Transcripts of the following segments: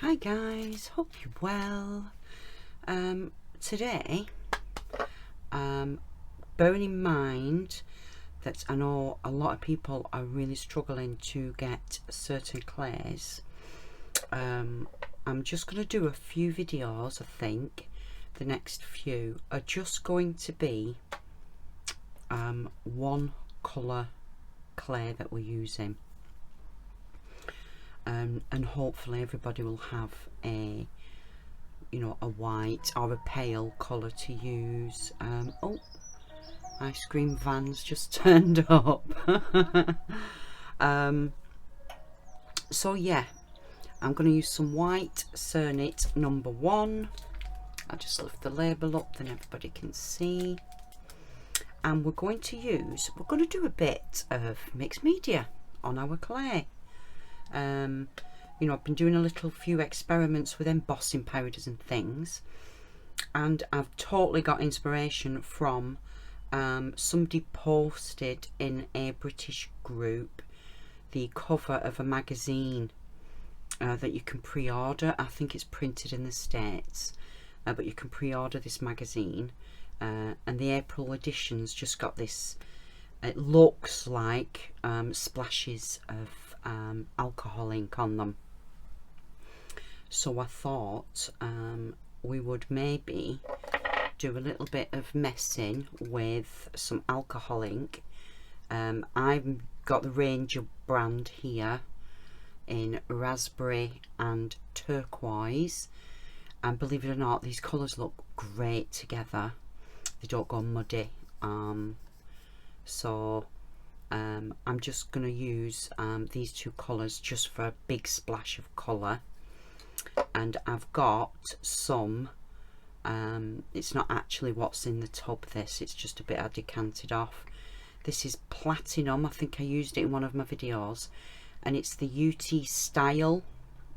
Hi guys, hope you're well. Today, bearing in mind that I know a lot of people are really struggling to get certain clays, I'm just going to do a few videos. I think the next few are just going to be one colour clay that we're using. And hopefully everybody will have a white or a pale colour to use. Oh, ice cream van's just turned up. So yeah, I'm going to use some white Cernit number 1. I'll just lift the label up then everybody can see. And we're going to do a bit of mixed media on our clay. I've been doing a few experiments with embossing powders and things, and I've totally got inspiration from somebody posted in a British group the cover of a magazine that you can pre-order. I think it's printed in the States, but you can pre-order this magazine, and the April edition's just got this, it looks like splashes of alcohol ink on them. So I thought we would maybe do a little bit of messing with some alcohol ink. I've got the Ranger brand here in raspberry and turquoise, and believe it or not, these colours look great together. They don't go muddy. I'm just going to use these two colours just for a big splash of colour. And I've got some, it's not actually what's in the tub, it's just a bit I decanted off. This is platinum. I think I used it in one of my videos, and it's the UT style,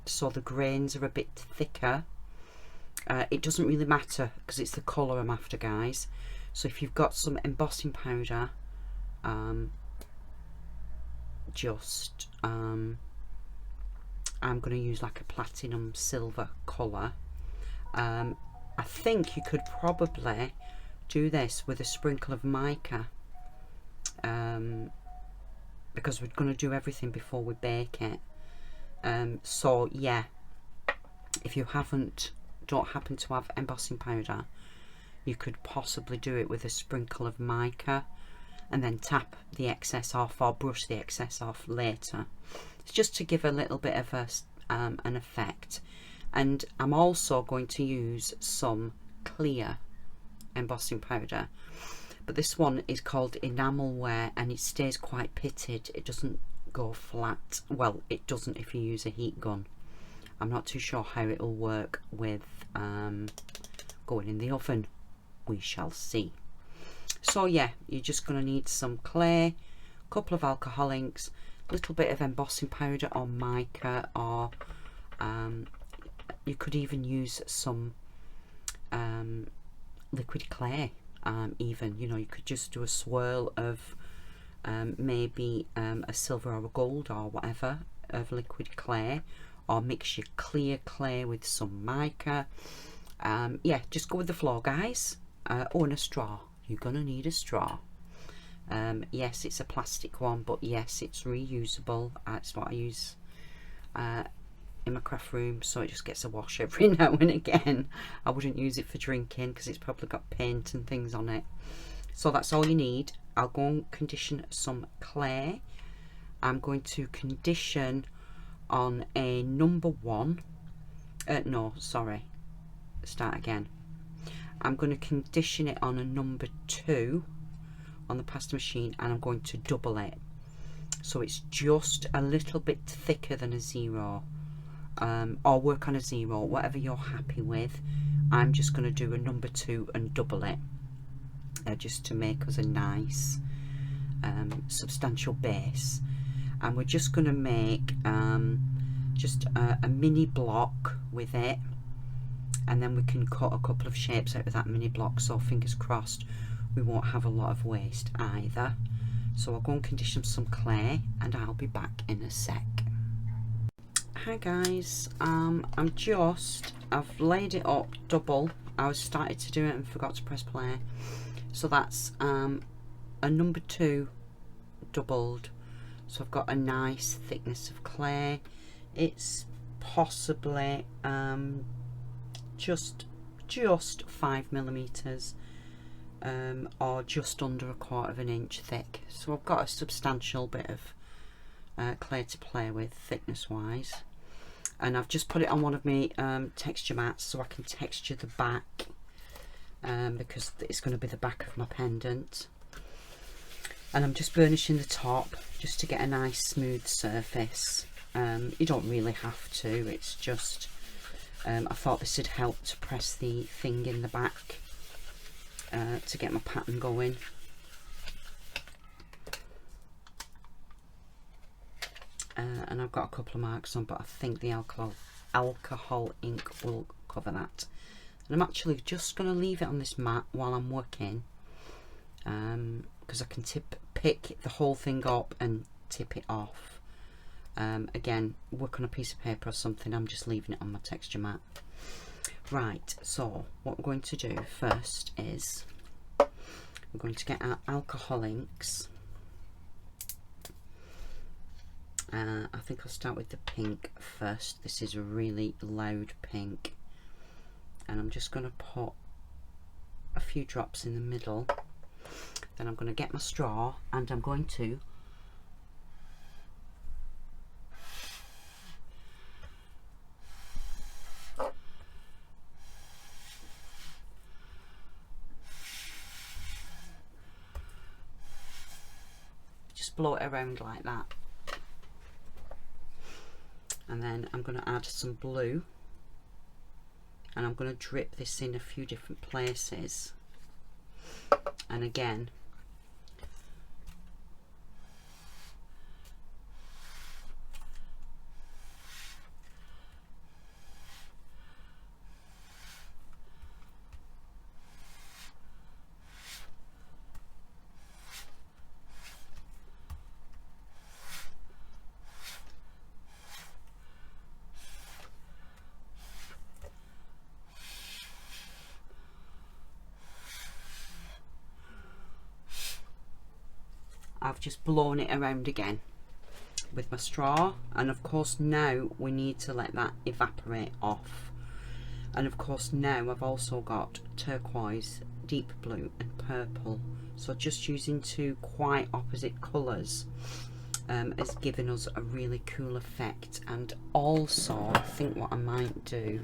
so the grains are a bit thicker. It doesn't really matter because it's the colour I'm after, guys. So if you've got some embossing powder, I'm going to use like a platinum silver colour. I think you could probably do this with a sprinkle of mica, because we're going to do everything before we bake it. So yeah, if you don't happen to have embossing powder, you could possibly do it with a sprinkle of mica and then tap the excess off or brush the excess off later. It's just to give a little bit of an effect. And I'm also going to use some clear embossing powder, but this one is called Enamelware, and it stays quite pitted. It doesn't go flat. Well, it doesn't if you use a heat gun. I'm not too sure how it will work with going in the oven. We shall see. So yeah, you're just going to need some clay, a couple of alcohol inks, a little bit of embossing powder or mica, or you could even use some liquid clay. Even, you could just do a swirl of maybe a silver or a gold or whatever of liquid clay, or mix your clear clay with some mica. Yeah, just go with the flow, guys. Oh, and a straw. You're gonna need a straw. Yes, it's a plastic one, but yes, it's reusable. That's what I use in my craft room, so it just gets a wash every now and again. I wouldn't use it for drinking because it's probably got paint and things on it. So that's all you need. I'll go and condition some clay. I'm going to condition on a number 1. No, sorry. Start again. I'm going to condition it on a number 2 on the pasta machine, and I'm going to double it, so it's just a little bit thicker than a 0, or work on a 0, whatever you're happy with. I'm just going to do a number 2 and double it, just to make us a nice substantial base. And we're just going to make just a mini block with it, and then we can cut a couple of shapes out of that mini block, so fingers crossed we won't have a lot of waste either. So I'll go and condition some clay, and I'll be back in a sec. Okay guys, I've laid it up double. I was started to do it and forgot to press play. So that's a number 2 doubled. So I've got a nice thickness of clay. It's possibly just 5mm, or just under 1/4 inch thick. So I've got a substantial bit of clay to play with thickness wise, and I've just put it on one of my texture mats so I can texture the back, because it's going to be the back of my pendant. And I'm just burnishing the top just to get a nice smooth surface. You don't really have to, it's just I thought this would help to press the thing in the back to get my pattern going. And I've got a couple of marks on, but I think the alcohol ink will cover that. And I'm actually just going to leave it on this mat while I'm working, because I can pick the whole thing up and tip it off. Again, work on a piece of paper or something. I'm just leaving it on my texture mat. Right, so what we're going to do first is we're going to get our alcohol inks. I think I'll start with the pink first. This is a really loud pink, and I'm just going to put a few drops in the middle. Then I'm going to get my straw and I'm going to just blow it around like that. And then I'm going to add some blue, and I'm going to drip this in a few different places. And again, I've just blown it around again with my straw, and of course now we need to let that evaporate off. And of course now I've also got turquoise, deep blue and purple, so just using two quite opposite colours has given us a really cool effect. And also I think what I might do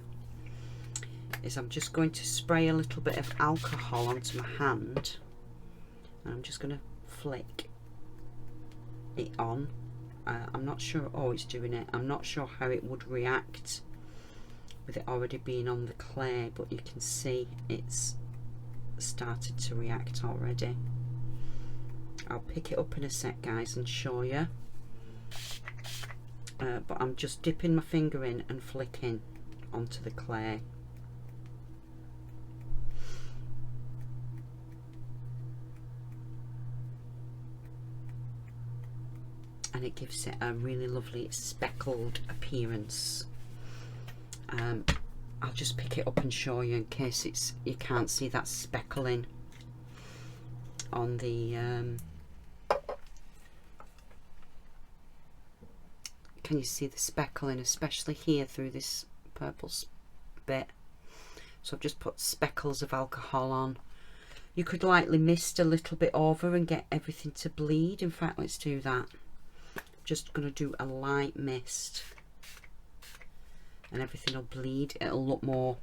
is I'm just going to spray a little bit of alcohol onto my hand, and I'm just going to flick it on. I'm not sure, oh it's doing it, I'm not sure how it would react with it already being on the clay, but you can see it's started to react already. I'll pick it up in a sec guys and show you, but I'm just dipping my finger in and flicking onto the clay. And it gives it a really lovely speckled appearance. I'll just pick it up and show you in case you can't see that speckling on the can you see the speckling, especially here through this purple bit? So I've just put speckles of alcohol on. You could lightly mist a little bit over and get everything to bleed. In fact, let's do that. Just going to do a light mist and everything will bleed. It'll look more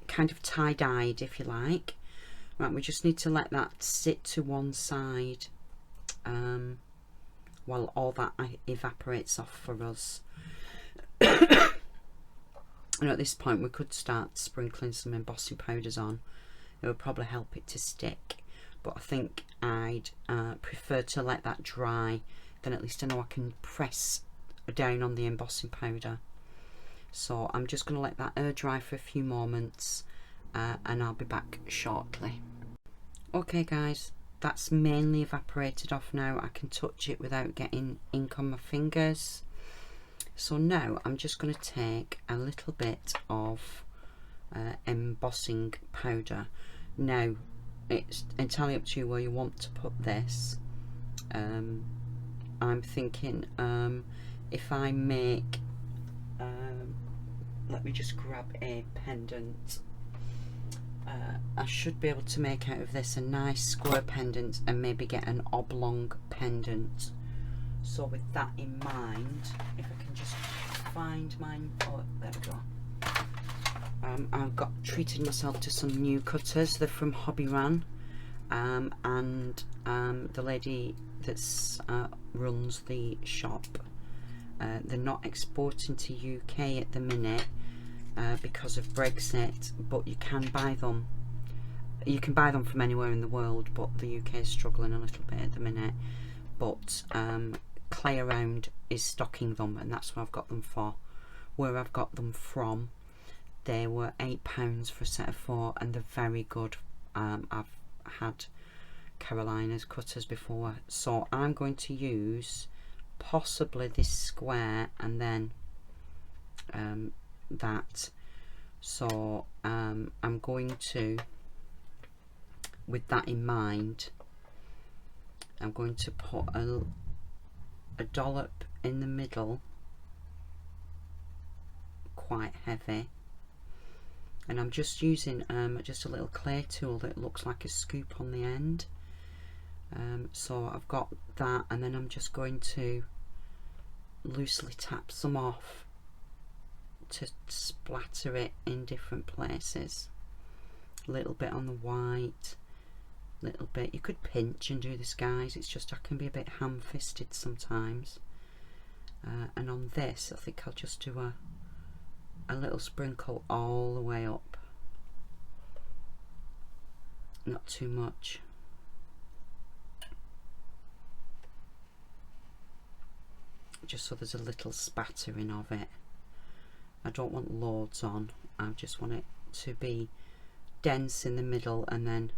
kind of tie-dyed if you like. Right, we just need to let that sit to one side while all that evaporates off for us. And at this point we could start sprinkling some embossing powders on. It would probably help it to stick, but I think I'd prefer to let that dry. Then at least I know I can press down on the embossing powder. So I'm just going to let that air dry for a few moments, and I'll be back shortly. Okay guys, that's mainly evaporated off now. I can touch it without getting ink on my fingers. So now I'm just going to take a little bit of embossing powder. Now it's entirely up to you where you want to put this. I'm thinking if I make, let me just grab a pendant. I should be able to make out of this a nice square pendant and maybe get an oblong pendant. So with that in mind, if I can just find mine, oh there we go. I've got treated myself to some new cutters. They're from Hobbyran, and the lady that's runs the shop, they're not exporting to UK at the minute because of Brexit, but you can buy them. You can buy them from anywhere in the world, but the UK is struggling a little bit at the minute. But Clay Around is stocking them, and that's what I've got them for. Where I've got them from, they were £8 for a set of 4, and they're very good. I've had Carolina's cutters before, so I'm going to use possibly this square and then that. So I'm going to, with that in mind, I'm going to put a dollop in the middle, quite heavy, and I'm just using just a little clay tool that looks like a scoop on the end. So I've got that, and then I'm just going to loosely tap some off to splatter it in different places. A little bit on the white, little bit. You could pinch and do this, guys. It's just I can be a bit ham-fisted sometimes. And on this, I think I'll just do a little sprinkle all the way up. Not too much. Just so there's a little spattering of it. I don't want loads on. I just want it to be dense in the middle and then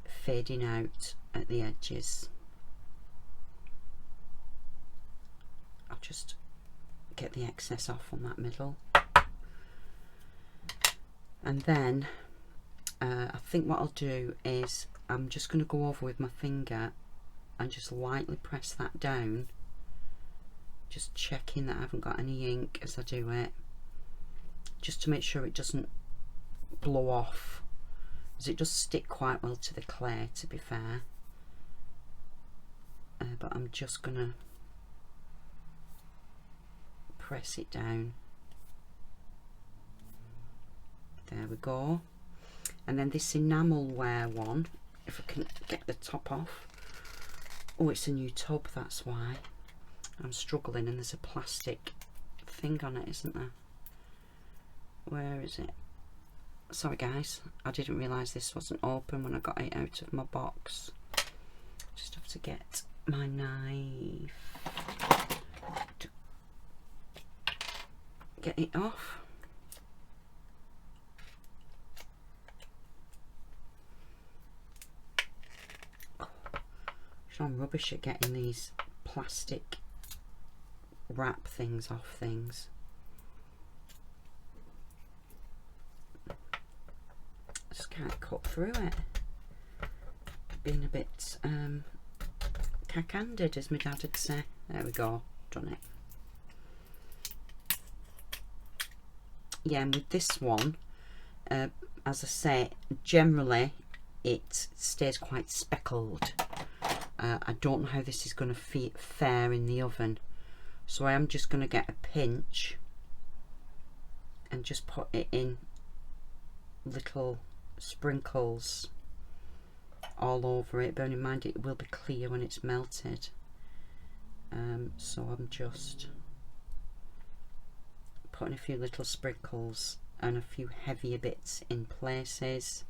fading out at the edges. I'll just get the excess off on that middle, and then I think what I'll do is I'm just going to go over with my finger and just lightly press that down, just checking that I haven't got any ink as I do it, just to make sure it doesn't blow off, as it does stick quite well to the clay, to be fair. But I'm just gonna press it down. There we go. And then this enamelware one, if I can get the top off. Oh, it's a new tub, that's why I'm struggling, and there's a plastic thing on it, isn't there? Where is it? Sorry guys, I didn't realise this wasn't open when I got it out of my box. Just have to get my knife to get it off. I'm rubbish at getting these plastic wrap things off things. I just can't cut through it. Being a bit cack-handed, as my dad would say. There we go, done it. Yeah, and with this one, as I say, generally it stays quite speckled. I don't know how this is going to fare in the oven, so I am just going to get a pinch and just put it in little sprinkles all over it, bearing in mind it will be clear when it's melted. So I'm just putting a few little sprinkles and a few heavier bits in places,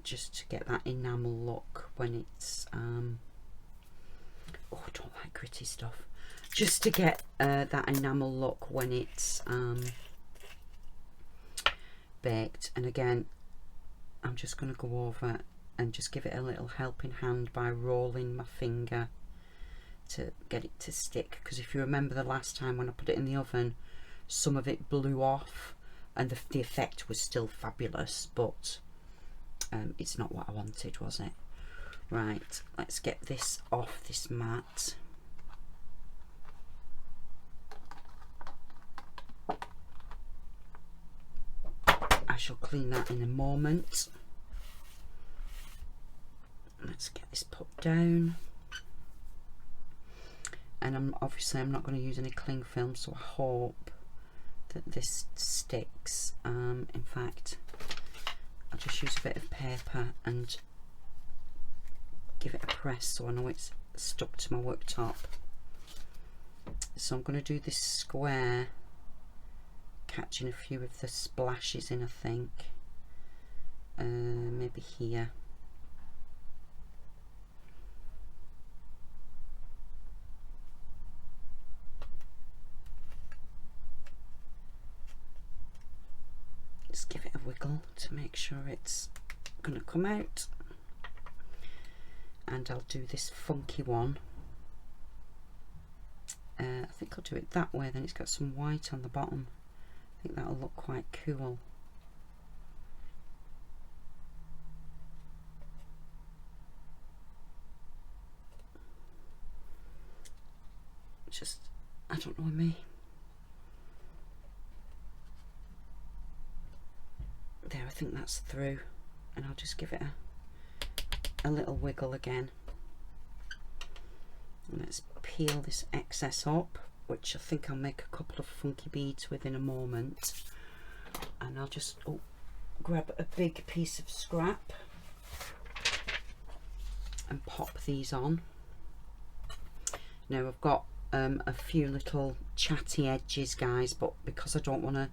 just to get that enamel look when it's oh, I don't like gritty stuff. Just to get that enamel look when it's baked. And again, I'm just going to go over and just give it a little helping hand by rolling my finger to get it to stick, because if you remember the last time when I put it in the oven, some of it blew off and the effect was still fabulous, but it's not what I wanted, was it? Right, let's get this off this mat. I shall clean that in a moment. Let's get this put down. And I'm not going to use any cling film, so I hope that this sticks. In fact, I'll just use a bit of paper and give it a press so I know it's stuck to my worktop. So I'm going to do this square, catching a few of the splashes in, I think. Maybe here. Just give it a wiggle to make sure it's going to come out. And I'll do this funky one. I think I'll do it that way, then it's got some white on the bottom. I think that'll look quite cool. Just, I don't know me. There, I think that's through, and I'll just give it a little wiggle again. And let's peel this excess up, which I think I'll make a couple of funky beads with in a moment. And I'll just grab a big piece of scrap and pop these on. Now I've got a few little chatty edges, guys, but because I don't want to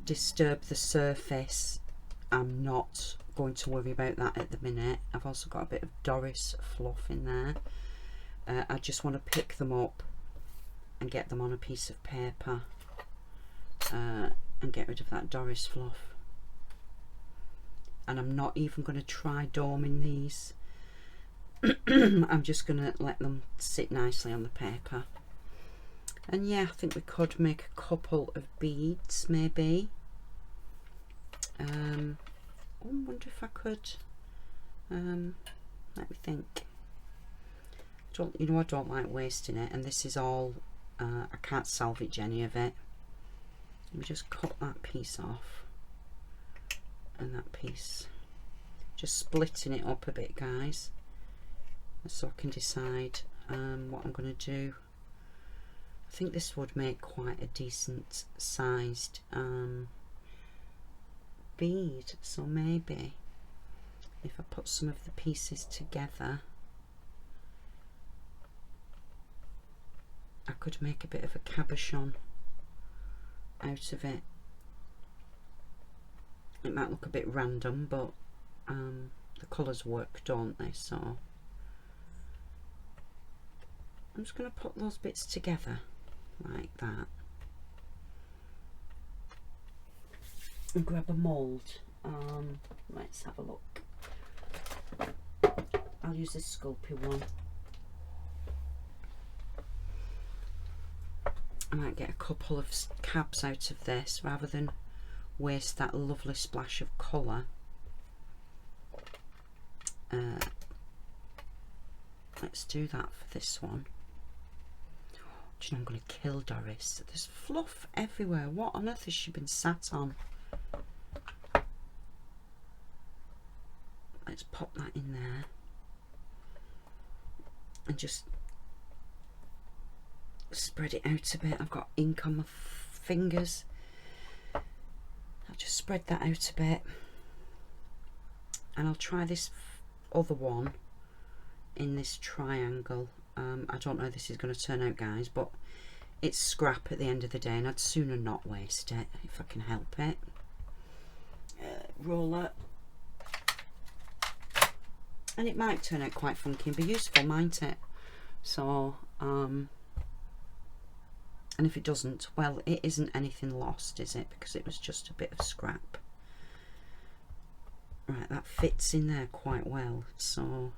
disturb the surface, I'm not going to worry about that at the minute. I've also got a bit of Doris fluff in there. I just want to pick them up and get them on a piece of paper and get rid of that Doris fluff. And I'm not even going to try doming these. I'm just going to let them sit nicely on the paper. And yeah, I think we could make a couple of beads, maybe. I wonder if I could. Let me think. You know, I don't like wasting it, and this is all. I can't salvage any of it. Let me just cut that piece off, and that piece. Just splitting it up a bit, guys, so I can decide what I'm going to do. I think this would make quite a decent sized bead, so maybe if I put some of the pieces together, I could make a bit of a cabochon out of it. It might look a bit random, but the colours work, don't they? So I'm just going to put those bits together like that and grab a mould. Let's have a look. I'll use this Sculpey one. I might get a couple of cabs out of this rather than waste that lovely splash of colour. Let's do that for this one. Do you know, I'm going to kill Doris. There's fluff everywhere. What on earth has she been sat on? Let's pop that in there and just spread it out a bit. I've got ink on my fingers. I'll just spread that out a bit, and I'll try this other one in this triangle. I don't know how this is going to turn out, guys, but it's scrap at the end of the day, and I'd sooner not waste it if I can help it. Roller. And it might turn out quite funky and be useful, mightn't it? So, and if it doesn't, well, it isn't anything lost, is it? Because it was just a bit of scrap. Right, that fits in there quite well. So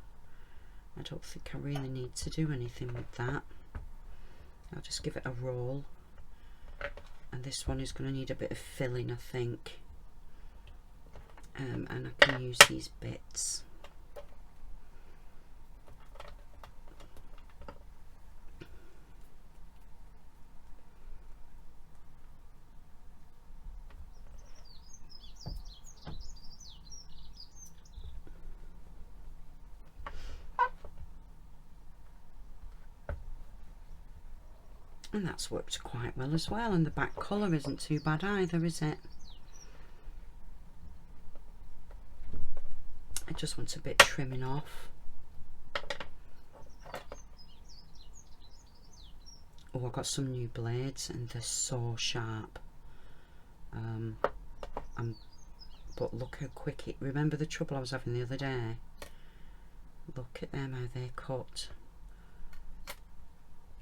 I don't think I really need to do anything with that. I'll just give it a roll. And this one is going to need a bit of filling, I think. And I can use these bits. And that's worked quite well as well, and the back colour isn't too bad either, is it? I just want a bit trimming off. Oh, I've got some new blades and they're so sharp. But look how quick it... Remember the trouble I was having the other day? Look at them, how they cut.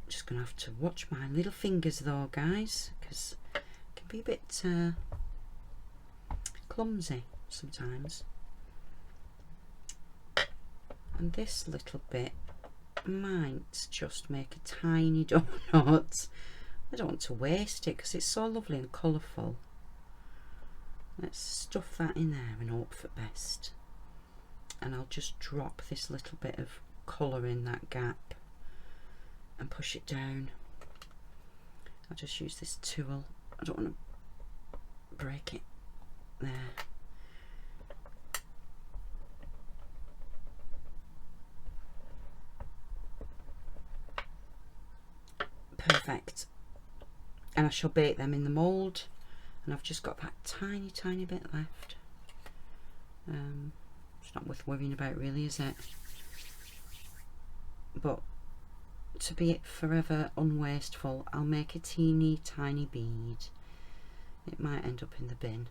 Just gonna have to watch my little fingers though, guys, because it can be a bit clumsy sometimes. And this little bit might just make a tiny donut. I don't want to waste it because it's so lovely and colourful. Let's stuff that in there and hope for best. And I'll just drop this little bit of colour in that gap and push it down. I'll just use this tool. I don't want to break it. There. Perfect. And I shall bake them in the mould, and I've just got that tiny bit left. It's not worth worrying about really, is it? But to be forever unwasteful, I'll make a teeny tiny bead. It might end up in the bin,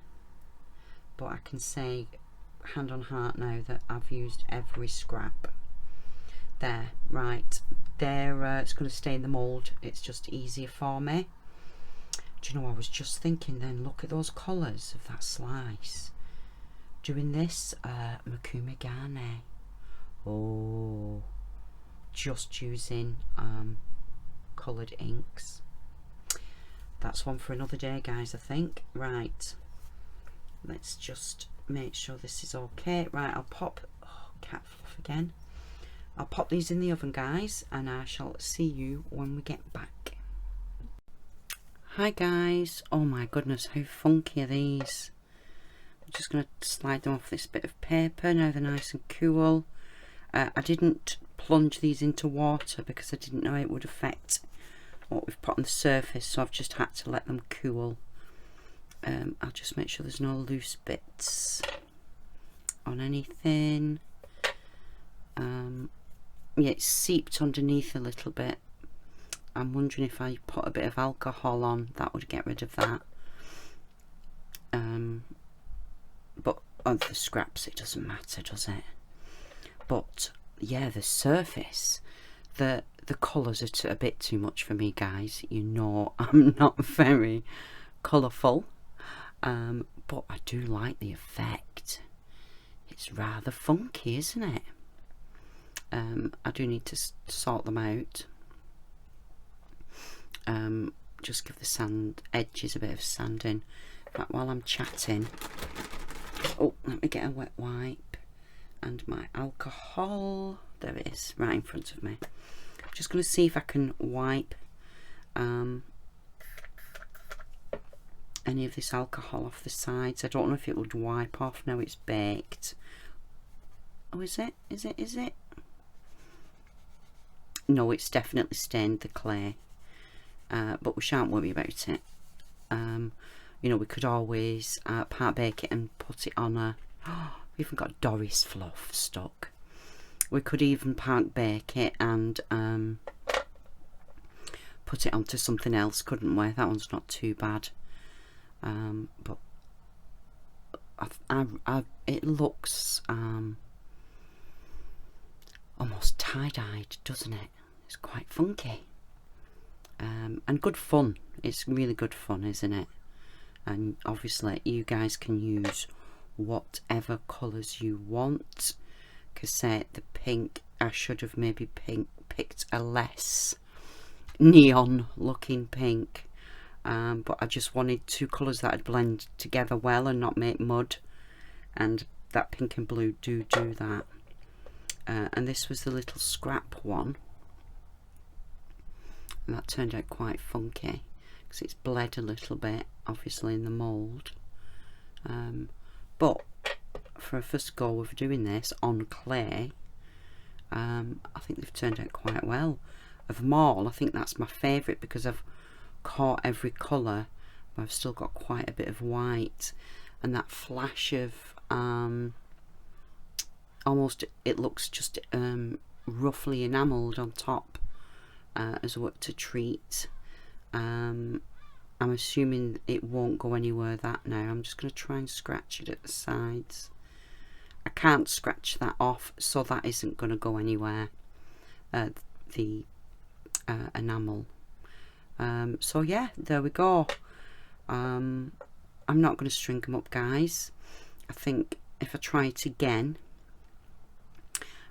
but I can say hand on heart now that I've used every scrap. There, right there, it's going to stay in the mould. It's just easier for me. Do you know, I was just thinking then, look at those colours of that slice. Doing this Mokumegane. Oh, just using coloured inks. That's one for another day, guys, I think. Right, let's just make sure this is okay. Right, I'll pop, oh, cat fluff again. I'll pop these in the oven, guys, and I shall see you when we get back. Hi guys, oh my goodness, how funky are these? I'm just going to slide them off this bit of paper. Now they're nice and cool. I didn't plunge these into water because I didn't know it would affect what we've put on the surface, so I've just had to let them cool. I'll just make sure there's no loose bits on anything. Yeah, it's seeped underneath a little bit. I'm wondering if I put a bit of alcohol on, that would get rid of that. But on the scraps it doesn't matter, does it? But yeah, the surface, the colours are a bit too much for me, guys. You know I'm not very colourful, but I do like the effect. It's rather funky, isn't it? I do need to sort them out. Just give the sand edges a bit of sanding. But while I'm chatting, oh, let me get a wet wipe and my alcohol. There it is, right in front of me. Just going to see if I can wipe any of this alcohol off the sides. I don't know if it would wipe off now it's baked. Oh, is it? Is it? Is it? No, it's definitely stained the clay. But we shan't worry about it. You know, we could always part bake it and put it on a... Oh, we've even got Doris fluff stuck. We could even part bake it and put it onto something else, couldn't we? That one's not too bad. But it looks almost tie-dyed, doesn't it? It's quite funky. And good fun. It's really good fun, isn't it? And obviously you guys can use whatever colours you want, because say the pink I should have maybe picked a less neon looking pink, but I just wanted two colours that would blend together well and not make mud, and that pink and blue do that. And this was the little scrap one, and that turned out quite funky because it's bled a little bit obviously in the mould, but for a first go of doing this on clay, I think they've turned out quite well. Of them all, I think that's my favourite because I've caught every colour, but I've still got quite a bit of white, and that flash of almost, it looks just roughly enamelled on top has worked a treat. I'm assuming it won't go anywhere that now. I'm just going to try and scratch it at the sides. I can't scratch that off, so that isn't going to go anywhere, the enamel. So yeah, there we go. I'm not going to string them up, guys. I think if I try it again,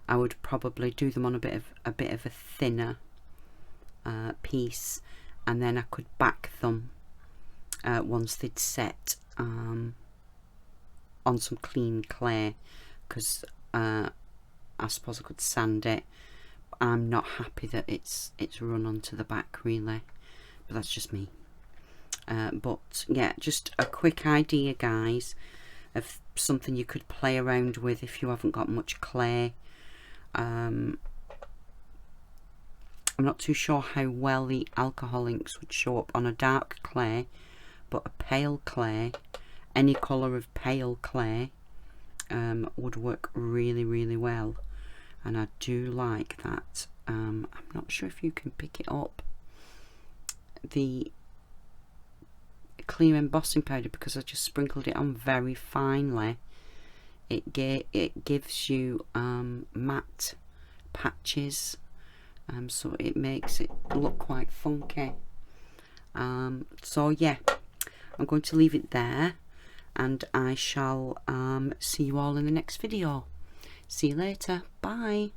I would probably do them on a bit of a thinner piece, and then I could back them once they'd set on some clean clay, because I suppose I could sand it. I'm not happy that it's run onto the back really, but that's just me. But yeah, just a quick idea, guys, of something you could play around with if you haven't got much clay. I'm not too sure how well the alcohol inks would show up on a dark clay, but a pale clay, any colour of pale clay, would work really well, and I do like that. I'm not sure if you can pick it up, the clear embossing powder, because I just sprinkled it on very finely. It gives you matte patches, so it makes it look quite funky. So yeah, I'm going to leave it there, and I shall see you all in the next video. See you later. Bye.